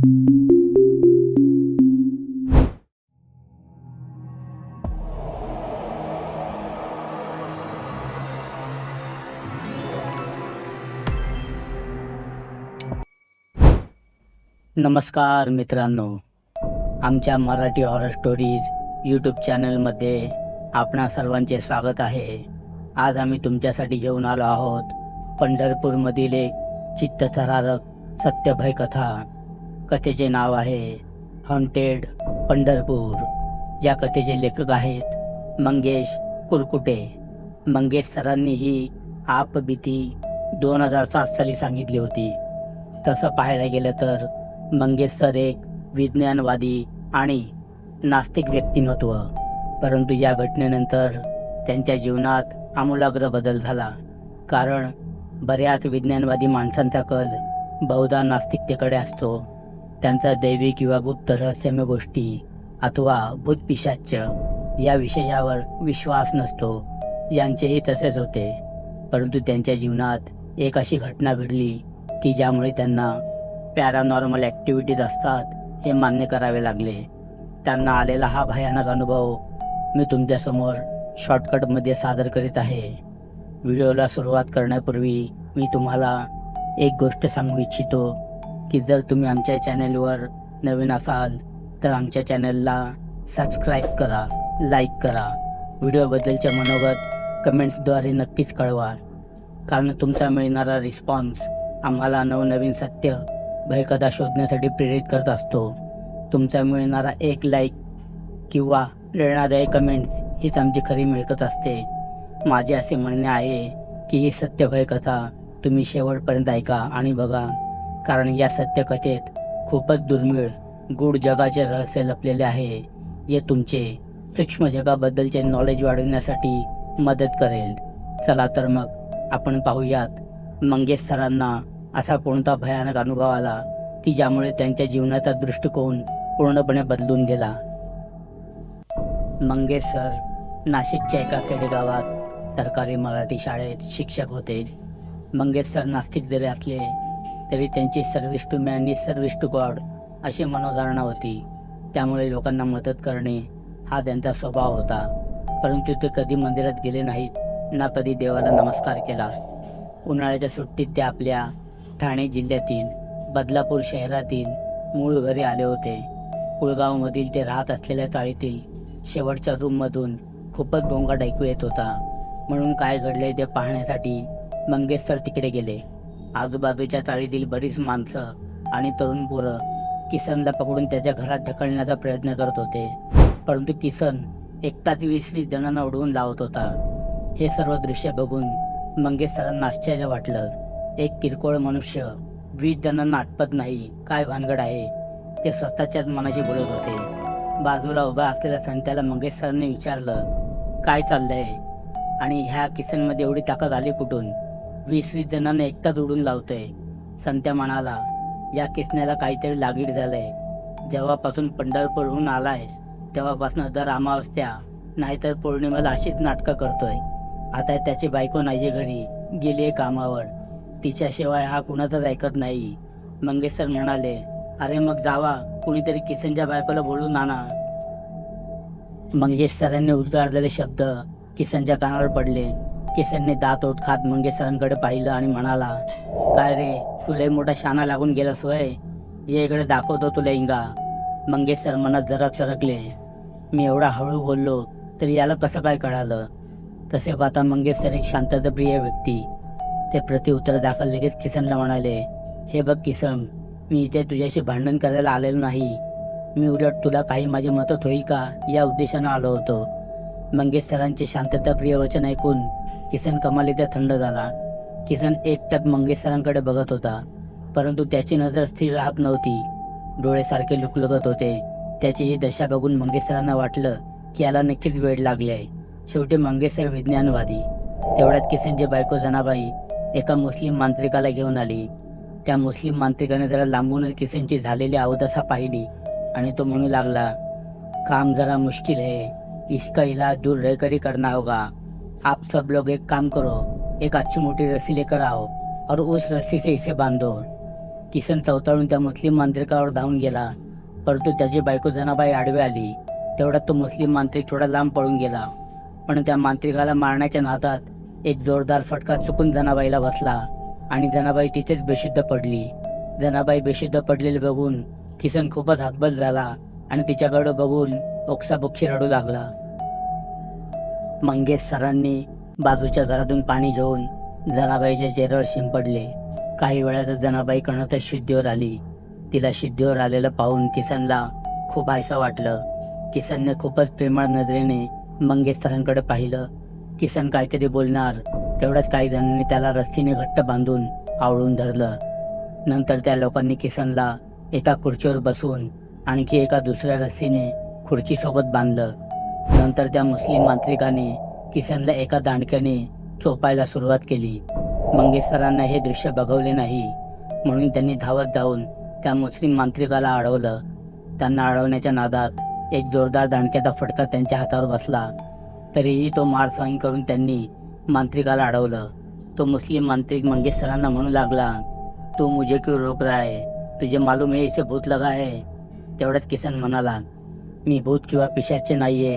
नमस्कार मित्रांनो, आमच्या मराठी हॉरर स्टोरीज यूट्यूब चॅनलमध्ये आपणा सर्वांचे स्वागत आहे. आज आम्ही तुमच्यासाठी घेऊन आलो आहोत पंढरपूरमधील एक चित्तथरारक सत्यभय कथा. कथेचे नाव आहे हॉन्टेड पंढरपूर. ज्या कथेचे लेखक आहेत मंगेश कुरकुटे. मंगेश सरांनी ही आपबीती 2007 साली सांगितली होती. तसं पाहायला गेलं तर मंगेश सर एक विज्ञानवादी आणि नास्तिक व्यक्तिमत्व. परंतु या घटनेनंतर त्यांच्या जीवनात आमूलाग्र बदल झाला. कारण बऱ्याच विज्ञानवादी माणसांचा कल बहुधा नास्तिकतेकडे असतो. त्यांचा दैवी किंवा गुप्त रहस्यमय गोष्टी अथवा भूतपिशाच या विषयावर विश्वास नसतो. यांचेही तसेच होते. परंतु त्यांच्या जीवनात एक अशी घटना घडली की ज्यामुळे त्यांना पॅरानॉर्मल ॲक्टिव्हिटीज असतात हे मान्य करावे लागले. त्यांना आलेला हा भयानक अनुभव मी तुमच्यासमोर शॉर्टकटमध्ये सादर करीत आहे. व्हिडिओला सुरुवात करण्यापूर्वी मी तुम्हाला एक गोष्ट सांगू इच्छितो की जर तुम्ही आमच्या चॅनलवर नवीन असाल तर आमच्या चॅनलला सबस्क्राईब करा, लाईक करा. व्हिडिओबद्दलच्या मनोगत कमेंट्सद्वारे नक्कीच कळवा. कारण तुमचा मिळणारा रिस्पॉन्स आम्हाला नवनवीन सत्य भयकथा शोधण्यासाठी प्रेरित करत असतो. तुमचा मिळणारा एक लाईक किंवा प्रेरणादायी कमेंट्स हीच आमची खरी मिळकत असते. माझे असे म्हणणे आहे की ही सत्य भयकथा तुम्ही शेवटपर्यंत ऐका आणि बघा. कारण या सत्यकथेत खूपच दुर्मिळ गूढ जगाचे रहस्य लपलेले आहे, जे तुमचे सूक्ष्म जगाबद्दलचे नॉलेज वाढवण्यासाठी मदत करेल. चला तर मग आपण पाहूयात मंगेश सरांना असा कोणता भयानक अनुभव आला की ज्यामुळे त्यांच्या जीवनाचा दृष्टिकोन पूर्णपणे बदलून गेला. मंगेश सर नाशिकच्या एका खेडेगावात सरकारी मराठी शाळेत शिक्षक होते. मंगेश सर नास्तिक जरी असले तरी त्यांची service to man is service to God अशी मनोधारणा होती. त्यामुळे लोकांना मदत करणे हा त्यांचा स्वभाव होता. परंतु ते कधी मंदिरात गेले नाहीत ना कधी देवाला नमस्कार केला. उन्हाळ्याच्या सुट्टीत ते आपल्या ठाणे जिल्ह्यातील बदलापूर शहरातील मूळ घरी आले होते. कुळगावमधील ते राहत असलेल्या चाळीतील शेवटच्या रूममधून खूपच गोंगाट ऐकू येत होता. म्हणून काय घडले ते पाहण्यासाठी मंगेश सर तिकडे गेले. आजूबाजूच्या चाळीतील बरीच माणसं आणि तरुण पोरं किसनला पकडून त्याच्या घरात ढकलण्याचा प्रयत्न करत होते. परंतु किसन एकटाच 20-20 जणांना उडवून लावत होता. हे सर्व दृश्य बघून मंगेश सरांना आश्चर्य वाटलं. एक किरकोळ मनुष्य 20 जणांना आटपत नाही, काय भानगड आहे, ते स्वतःच्याच मनाशी बोलत होते. बाजूला उभा असलेल्या संत्याला मंगेश सरांनी विचारलं, काय चाललंय आणि ह्या किसनमध्ये एवढी ताकद आली कुठून? 20-20 जणांना एकटाच उडून लावतोय. संत्या म्हणाला, या किसन्याला काहीतरी लागीड झालंय. जेव्हापासून पंढरपूरहून आलायस तेव्हापासून दर अमावस्या नाहीतर पौर्णिमेला अशीच नाटकं करतोय. आता त्याची बायको नाही घरी, गेली आहे कामावर. तिच्याशिवाय हा कुणाचाच ऐकत नाही. मंगेश सर म्हणाले, अरे मग जावा, कुणीतरी किसनच्या बायकोला बोलून आणा. मंगेश सरांनी उद्गारलेले शब्द किसनच्या कानावर पडले. किसनने दात ओठ खात मंगेश सरांकडे पाहिलं आणि म्हणाला, काय रे, तुला मोठा शाणा लागून गेलास होय? ये इकडे दाखवतो तुला इंगा. मंगेश सर मनात जरा सरकले. मी एवढा हळू बोललो तरी याला कसं काय कळालं? तसे पाहता मंगेश सर एक शांतताप्रिय व्यक्ती. ते प्रत्युत्तर दाखल लगेच किसनला म्हणाले, हे बघ किसन, मी इथे तुझ्याशी भांडण करायला आलेलो नाही. मी उलट तुला काही माझी मदत होईल का या उद्देशानं आलो होतो. मंगेश सरांचे शांतताप्रिय वचन ऐकून किसन कमालीचा थंड झाला. किसन एकटक मंगेश सरांकडे बघत होता. परंतु त्याची नजर स्थिर राहत नव्हती. डोळे सारखे लुकलुकत होते. त्याची ही दशा बघून मंगेश सरांना वाटलं की याला नक्कीच वेळ लागली आहे. शेवटी मंगेश सर विज्ञानवादी. तेवढ्यात किसनची बायको जनाबाई एका मुस्लिम मांत्रिकाला घेऊन आली. त्या मुस्लिम मांत्रिकाने जरा लांबूनच किसनची झालेली अवदशा पाहिली आणि तो म्हणू लागला, काम जरा मुश्किल है, इसका इलाज दूर रहकर ही करना होगा. आप सब लोग एक काम करो, एक अच्छी मोटी रस्सी लेकर आओ और उस रस्सी से इसे बांधो. किसन चवताळून त्या मुस्लिम मांत्रिकावर धावून गेला, परंतु त्याची बायको जनाबाई आडवी आली. तेवढ्यात तो मुस्लिम मांत्रिक थोडा लांब पळून गेला, पण त्या मांत्रिकाला मारण्याच्या नादात एक जोरदार फटका चुकून जनाबाईला बसला आणि जनाबाई तिथेच बेशुद्ध पडली. जनाबाई बेशुद्ध पडलेली बघून किसन खूपच हतबल झाला आणि तिच्याकडे बघून ओक्साबोक्षी रडू लागला. मंगेश सरांनी बाजूच्या घरातून पाणी घेऊन जनाबाईच्या चेहऱ्यावर शिंपडले. काही वेळातच जनाबाई कणतच शुद्धीवर आली. तिला शुद्धीवर आलेलं पाहून किसनला खूप आयसं वाटलं. किसनने खूपच प्रेमळ नजरेने मंगेश सरांकडे पाहिलं. किसन काहीतरी बोलणार, तेवढ्यात काही जणांनी त्याला रस्सीने घट्ट बांधून आवळून धरलं. नंतर त्या लोकांनी किसनला एका खुर्चीवर बसवून आणखी एका दुसऱ्या रस्सीने खुर्चीसोबत बांधलं. नंतर त्या मुस्लिम मांत्रिकाने किसनला एका दांडक्याने चोपायला सुरुवात केली. मंगेश सरांना हे दृश्य बघवले नाही, म्हणून त्यांनी धावत जाऊन त्या मुस्लिम मांत्रिकाला अडवलं. त्यांना अडवण्याच्या नादात एक जोरदार दांडक्याचा फटका त्यांच्या हातावर बसला. तरीही तो मार सहन करून त्यांनी मांत्रिकाला अडवलं. तो मुस्लिम मांत्रिक मंगेश सरांना म्हणू लागला, तू मुझे क्यों रोक रहा है? तुझे मालूम है इसे भूत लगा है? तेवढ्यात किसन म्हणाला, मी भूत किंवा पिशाचे नाहीये.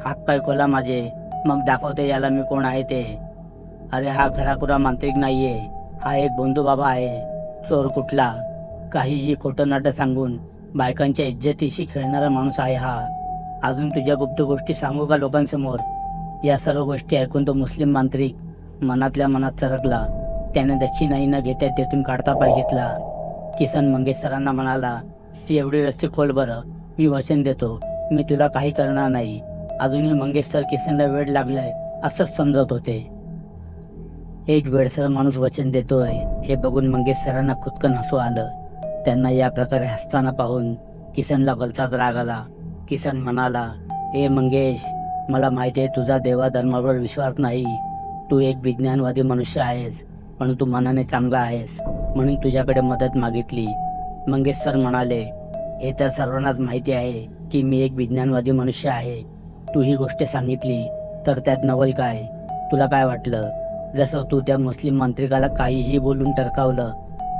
हातपाय खोला माझे, मग दाखवते याला मी कोण आहे ते. अरे हा खराखुरा मांत्रिक नाहीये, हा एक भोंदू बाबा आहे. चोर कुठला, काहीही खोटं नाटं सांगून बायकांच्या इज्जतीशी खेळणारा माणूस आहे हा. अजून तुझ्या गुप्त गोष्टी सांगू का लोकांसमोर? या सर्व गोष्टी ऐकून तो मुस्लिम मांत्रिक मनातल्या मनात सरकला. त्याने दक्षिणाही न घेता तेथून काढता पाय घेतला. किसन मंगेश सरांना म्हणाला, ती एवढी रस्सी खोल बरं, मी वचन देतो मी तुला काही करणार नाही. अजूनही मंगेश सर किसनला वेड लागलंय असंच समजत होते. एक वेडसर माणूस वचन देतोय हे बघून मंगेश सरांना खुदकन हसू आलं. त्यांना या प्रकारे हसताना पाहून किसनला भलताच राग आला. किसन म्हणाला, ए मंगेश, मला माहिती आहे तुझा देवाधर्मावर विश्वास नाही. तू एक विज्ञानवादी मनुष्य आहेस, पण तू मनाने चांगला आहेस म्हणून तुझ्याकडे मदत मागितली. मंगेश सर म्हणाले, हे तर सर्वांनाच माहिती आहे की मी एक विज्ञानवादी मनुष्य आहे. तू ही गोष्ट सांगितली तर त्यात नवल काय? तुला काय वाटलं? जसं तू त्या मुस्लिम मांत्रिकाला काहीही बोलून टरकावलं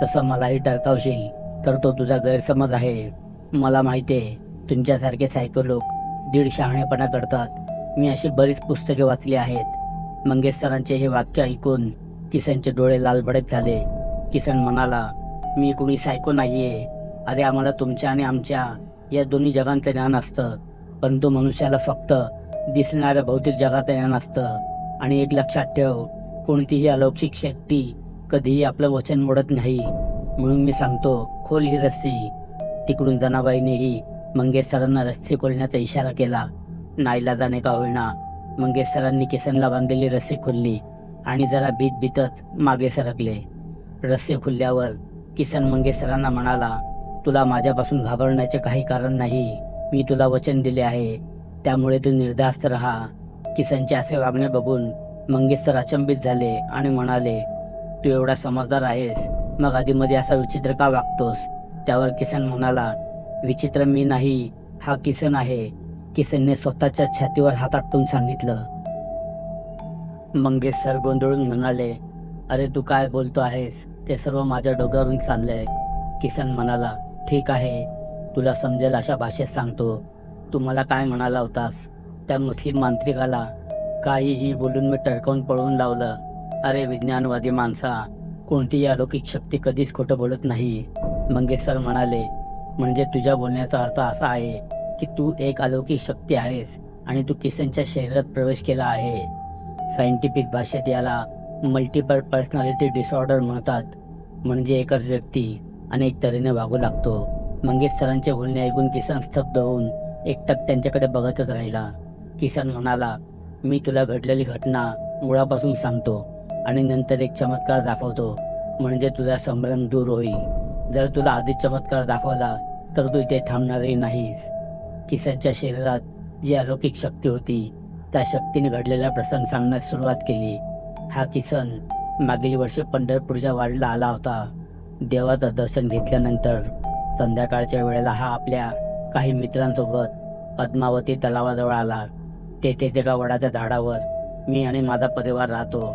तसं मलाही टरकावशील तर तो तुझा गैरसमज आहे. मला माहिती आहे तुमच्यासारखे सायको लोक दीड शहाणेपणा करतात. मी अशी बरीच पुस्तके वाचली आहेत. मंगेश सरांचे हे वाक्य ऐकून किसनचे डोळे लालभडक झाले. किसन म्हणाला, मी कुणी सायको नाहीये. अरे आम्हाला तुमच्या आणि आमच्या या दोन्ही जगांचं ज्ञान असतं, परंतु मनुष्याला फक्त दिसणाऱ्या भौतिक जगाचं ज्ञान असतं. आणि एक लक्षात ठेव, कोणतीही अलौकिक शक्ती कधीही आपलं वचन मोडत नाही. म्हणून मी सांगतो, खोल ही रस्सी. तिकडून जनाबाईनेही मंगेश सरांना रस्सी खोलण्याचा इशारा केला. नाईलाजाने का होईना मंगेश सरांनी किसनला बांधलेली रस्सी खोलली आणि जरा भीतच मागे सरकले. रस्सी खुलल्यावर किसन मंगेश सरांना म्हणाला, तुला माझ्यापासून घाबरण्याचे काही कारण नाही. मी तुला वचन दिले आहे, त्यामुळे तू निर्धास्त राहा. किसनचे असे वागणे बघून मंगेश सर अचंबित झाले आणि म्हणाले, तू एवढा समजदार आहेस, मग आधीमध्ये असा विचित्र का वागतोस? त्यावर किसन म्हणाला, विचित्र मी नाही, हा किसन आहे. किसनने स्वतःच्या छातीवर हात आपटून सांगितलं. मंगेश सर गोंधळून म्हणाले, अरे तू काय बोलतो आहेस? ते सर्व माझ्या डोक्यावरून चाललंय. किसन म्हणाला, ठीक आहे, तुला समजेल अशा भाषेत सांगतो. तू मला काय म्हणाला होतास? त्या मुस्लिम मांत्रिकाला काहीही बोलून मी टरकावून पळवून लावलं. अरे विज्ञानवादी माणसा, कोणतीही अलौकिक शक्ती कधीच खोटं बोलत नाही. मंगेश सर म्हणाले, म्हणजे तुझ्या बोलण्याचा अर्थ असा आहे की तू एक अलौकिक शक्ती आहेस आणि तू किसनच्या शरीरात प्रवेश केला आहे. सायंटिफिक भाषेत याला मल्टिपल पर्सनॅलिटी डिसऑर्डर म्हणतात. म्हणजे एकच व्यक्ती अनेक तऱ्हेने वागू लागतो. मंगेश सरांचे बोलणे ऐकून किसन स्तब्ध होऊन एकटक त्यांच्याकडे बघतच राहिला. किसन म्हणाला, मी तुला घडलेली घटना मुळापासून सांगतो आणि नंतर एक चमत्कार दाखवतो, म्हणजे तुझा संभ्रम दूर होईल. जर तुला आधीच चमत्कार दाखवला तर तू इथे थांबणारही नाहीस. किसनच्या शरीरात जी अलौकिक शक्ती होती त्या शक्तीने घडलेला प्रसंग सांगण्यास सुरुवात केली. हा किसन मागील वर्षी पंढरपूरच्या वाडीला आला होता. देवाचं दर्शन घेतल्यानंतर संध्याकाळच्या वेळेला हा आपल्या काही मित्रांसोबत पद्मावती तलावाजवळ आला. तेथे एका वडाच्या झाडावर मी आणि माझा परिवार राहतो.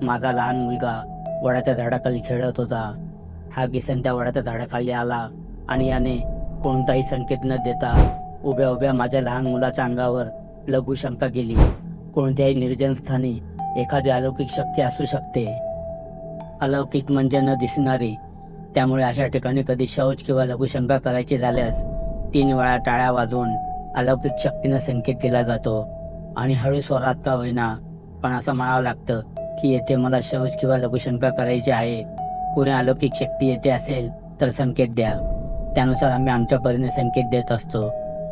माझा लहान मुलगा वडाच्या झाडाखाली खेळत होता. हा किसन त्या वडाच्या झाडाखाली आला आणि याने कोणताही संकेत न देता उभ्या उभ्या माझ्या लहान मुलाच्या अंगावर लघुशंका केली. कोणत्याही निर्जन स्थानी एखादी अलौकिक शक्ती असू शकते. अलौकिक म्हणजे न दिसणारी. त्यामुळे अशा ठिकाणी कधी शौच किंवा लघुशंका करायची झाल्यास 3 वेळा टाळ्या वाजवून अलौकिक शक्तीनं संकेत दिला जातो आणि हळू स्वरात का होईना पण असं म्हणावं लागतं की येथे मला शौच किंवा लघुशंका करायची आहे. कुणी अलौकिक शक्ती येते असेल तर संकेत द्या. त्यानुसार आम्ही आमच्या परीने संकेत देत असतो.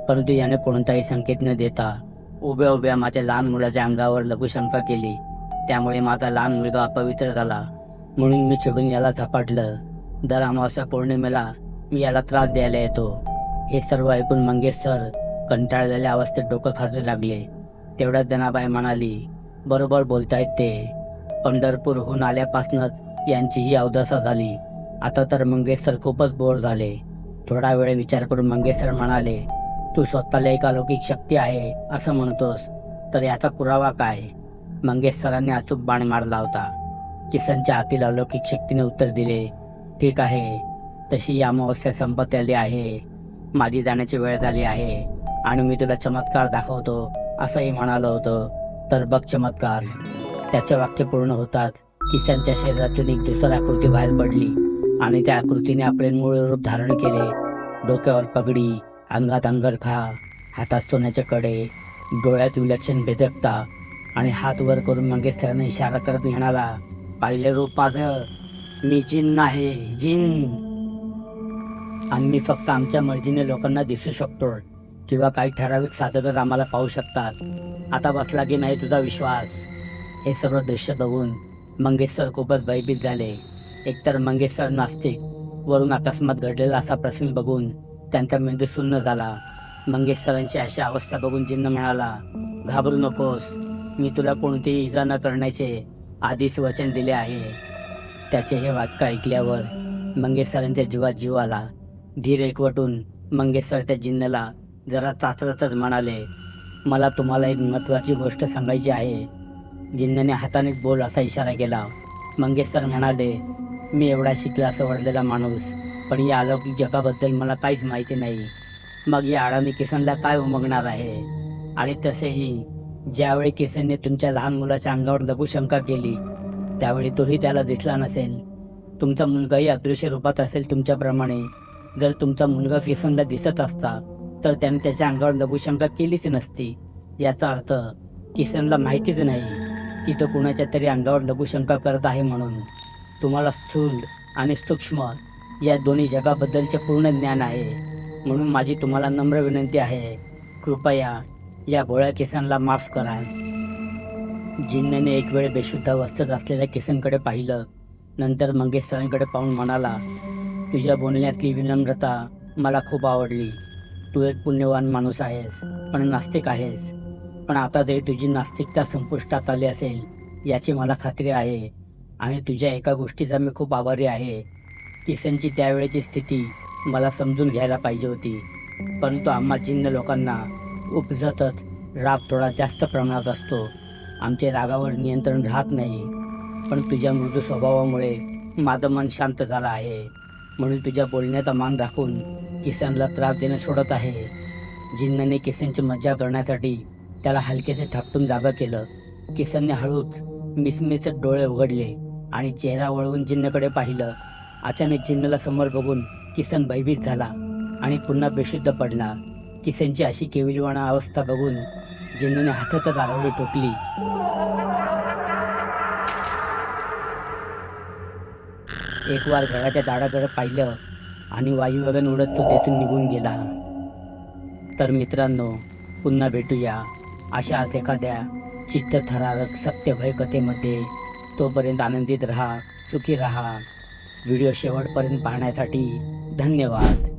परंतु याने कोणताही संकेत न देता उभ्या उभ्या माझ्या लहान मुलाच्या अंगावर लघुशंका केली. त्यामुळे माझा लहान मुलगा अपवित्र झाला. म्हणून मी चिडून याला झपाटलं. दर अमावस्या पौर्णिमेला मी याला त्रास द्यायला येतो. हे सर्व ऐकून मंगेश सर कंटाळलेल्या अवस्थेत डोकं खाजू लागले. तेवढ्यात जनाबाई म्हणाली, बरोबर बोलतायत ते. पंढरपूरहून आल्यापासूनच यांची ही अवदशा झाली. आता तर मंगेश सर खूपच बोर झाले. थोडा वेळ विचार करून मंगेश सर म्हणाले, तू स्वतःला एक अलौकिक शक्ती आहे असं म्हणतोस तर याचा पुरावा काय? मंगेश सरांनी अचूक बाण मारला होता. किसनच्या आतील अलौकिक शक्तीने उत्तर दिले, ठीक आहे, तशी अमावस्या संपत आली आहे. माझी जाण्याची वेळ झाली आहे आणि मी तुला चमत्कार दाखवतो असंही म्हणालो होतं. तर बघ चमत्कार. त्याचे वाक्य पूर्ण होतात किसनच्या शरीरातून एक दुसरी आकृती बाहेर पडली आणि त्या आकृतीने आपले मूळ रूप धारण केले. डोक्यावर पगडी, अंगात अंगरखा, हातात सोन्याचे कडे, डोळ्यात विलक्षण बेधकता आणि हात वर करून मंगेश सरांना इशारा करत म्हणाला, पाहिले रूप माझं, मी जिन आहे, जिन. आम्ही फक्त आमच्या मर्जीने लोकांना दिसू शकतो किंवा काही ठराविक साधकच आम्हाला पाहू शकतात. आता बसला की नाही तुझा विश्वास? हे सर्व दृश्य बघून मंगेश सर खूपच भयभीत झाले. एकतर मंगेश सर नास्तिक, वरून अकस्मात घडलेला असा प्रसंग बघून त्यांचा मेंदू शून्य झाला. मंगेश सरांची अशी अवस्था बघून जिन्न म्हणाला, घाबरू नकोस, मी तुला कोणतीही इजा न करण्याचे आधीच वचन दिले आहे. त्याचे हे वाक्य ऐकल्यावर मंगेश सरांच्या जीवात जीव आला. धीर एकवटून मंगेश सर त्या जिन्नला जरा चाचरतच म्हणाले, मला तुम्हाला एक महत्त्वाची गोष्ट सांगायची आहे. जिन्नने हाताने बोल असा इशारा केला. मंगेश सर म्हणाले, मी एवढा शिकला सवरलेला माणूस, पण या अलौकिक जगाबद्दल मला काहीच माहिती नाही. मग या अडाणी किसनला काय उमगणार आहे? आणि तसेही ज्यावेळी किसनने तुमच्या लहान मुलाच्या अंगावर लघुशंका केली त्यावेळी तोही त्याला दिसला नसेल. तुमचा मुलगाही अदृश्य रूपात असेल तुमच्याप्रमाणे. जर तुमचा मुलगा किसनला दिसत असता तर त्याने त्याच्या अंगावर लघुशंका केलीच नसती. याचा अर्थ किसनला माहितीच नाही की तो कुणाच्या तरी अंगावर लघुशंका करत आहे म्हणून. तुम्हाला स्थूल आणि सूक्ष्म या दोन्ही जगाबद्दलचे पूर्ण ज्ञान आहे. म्हणून माझी तुम्हाला नम्र विनंती आहे, कृपया या भोळ्या किसनला माफ करा. जिन्नने एक वेळ बेशुद्ध अवस्थेत असलेल्या किसनकडे पाहिलं. नंतर मंगेश सरांकडे पाहून म्हणाला, तुझ्या बोलण्यातली विनम्रता मला खूप आवडली. तू एक पुण्यवान माणूस आहेस, पण नास्तिक आहेस. पण आता जरी तुझी नास्तिकता संपुष्टात आली असेल याची मला खात्री आहे. आणि तुझ्या एका गोष्टीचा मी खूप आभारी आहे. किसनची त्यावेळेची स्थिती मला समजून घ्यायला पाहिजे होती. परंतु आम्हा जिन्न लोकांना उपजतच राग थोडा जास्त प्रमाणात असतो. आमचे रागावर नियंत्रण राहत नाही. पण तुझ्या मृदू स्वभावामुळे माझं मन शांत झालं आहे. म्हणून तुझ्या बोलण्याचा मान राखून किसनला त्रास देणं सोडत आहे. जिन्नने किसनची मज्जा करण्यासाठी त्याला हलकेसे थापटून जागा केलं. किसनने हळूच मिसमिसत डोळे उघडले आणि चेहरा वळवून जिन्नकडे पाहिलं. अचानक जिन्नला समोर बघून किसन भयभीत झाला आणि पुन्हा बेशुद्ध पडला. किसनची अशी केविलवाणा अवस्था बघून जिन्नने हसतच आरोळी टोकली. एक वार घराच्या दाराकडे पाहिलं आणि वायुवेगाने उडत तो तेथून निघून गेला. तर मित्रांनो, पुन्हा भेटूया अशाच एखाद्या चित्तथरारक सत्यभय कथेमध्ये. तोपर्यंत आनंदित राहा, सुखी राहा. व्हिडिओ शेवटपर्यंत पाहण्यासाठी धन्यवाद.